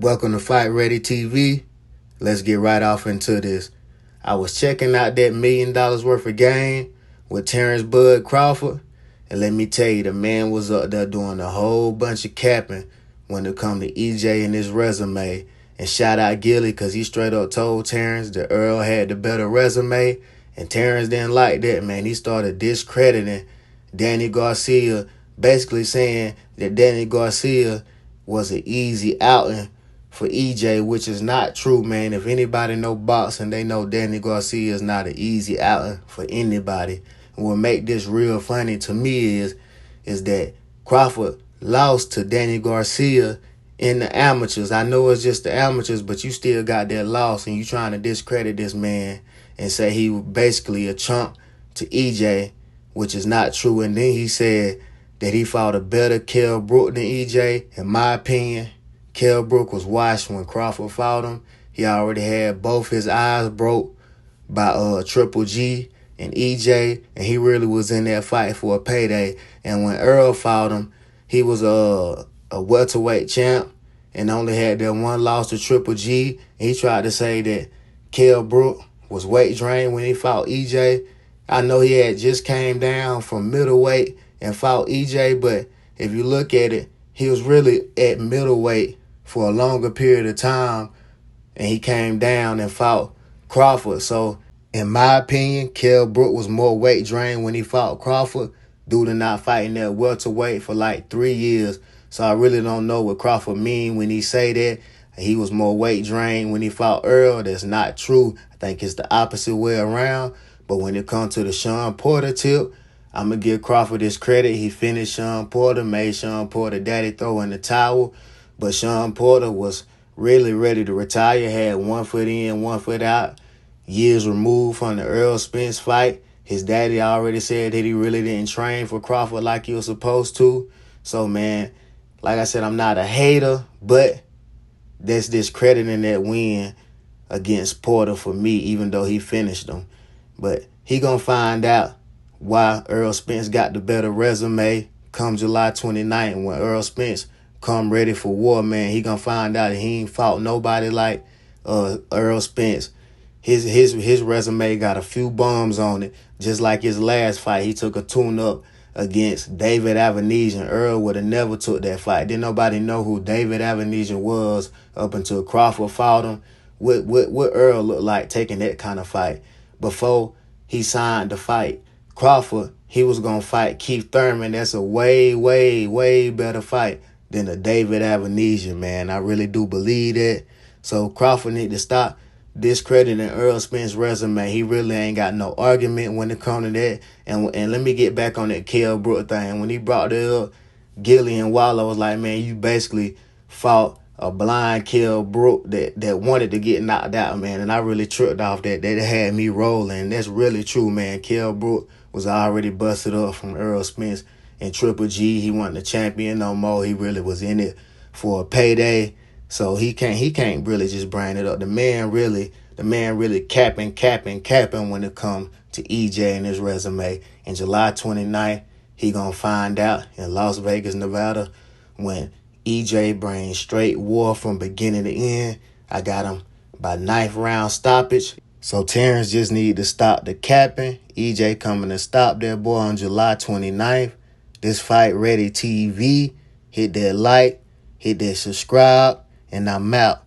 Welcome to Fight Ready TV. Let's get right off into this. I was checking out that $1 million worth of game with Terence Crawford, and let me tell you, the man was up there doing a whole bunch of capping when it come to EJ and his resume. And shout out Gilly, because he straight up told Terence that Earl had the better resume, and Terence didn't like that, man. He started discrediting Danny Garcia, basically saying that Danny Garcia was an easy outing for EJ, which is not true, man. If anybody know boxing, they know Danny Garcia is not an easy outing for anybody. And what make this real funny to me is that Crawford lost to Danny Garcia in the amateurs. I know it's just the amateurs, but you still got that loss, and you trying to discredit this man and say he was basically a chump to EJ, which is not true. And then he said that he fought a better Kell Brook than EJ. In my opinion, Kell Brook was washed when Crawford fought him. He already had both his eyes broke by Triple G and EJ, and he really was in that fight for a payday. And when Earl fought him, he was a welterweight champ and only had that one loss to Triple G. And he tried to say that Kell Brook was weight drained when he fought EJ. I know he had just came down from middleweight and fought EJ, but if you look at it, he was really at middleweight for a longer period of time, and he came down and fought Crawford. So, in my opinion, Kell Brook was more weight drained when he fought Crawford due to not fighting that welterweight for like 3 years. So I really don't know what Crawford mean when he say that he was more weight drained when he fought Earl. That's not true. I think it's the opposite way around. But when it comes to the Sean Porter tip, I'm going to give Crawford his credit. He finished Sean Porter, made Sean Porter daddy throw in the towel. But Sean Porter was really ready to retire, had 1 foot in, 1 foot out, years removed from the Errol Spence fight. His daddy already said that he really didn't train for Crawford like he was supposed to. So, man, like I said, I'm not a hater, but that's discrediting that win against Porter for me, even though he finished him. But he going to find out why Errol Spence got the better resume come July 29th. When Errol Spence come ready for war, man, he going to find out that he ain't fought nobody like Errol Spence. His resume got a few bums on it. Just like his last fight, he took a tune-up against David Avanesian. Earl would have never took that fight. Didn't nobody know who David Avanesian was up until Crawford fought him. What Earl looked like taking that kind of fight. Before he signed the fight Crawford, he was going to fight Keith Thurman. That's a way, way, way better fight than a David Avanesian, man. I really do believe that. So Crawford need to stop discrediting Errol Spence's resume. He really ain't got no argument when it comes to that. And let me get back on that Kell Brook thing. When he brought that up, Gilly and Waller was like, man, you basically fought a blind Kell Brook that wanted to get knocked out, man. And I really tripped off that. That had me rolling. That's really true, man. Kell Brook was already busted up from Errol Spence and Triple G. He wasn't the champion no more. He really was in it for a payday. So he can't really just bring it up. The man really capping when it comes to EJ and his resume. And July 29th, he gonna find out in Las Vegas, Nevada, when EJ brings straight war from beginning to end. I got him by 9th round stoppage. So Terence just need to stop the capping. EJ coming to stop that boy on July 29th. This Fight Ready TV. Hit that like, hit that subscribe, and I'm out.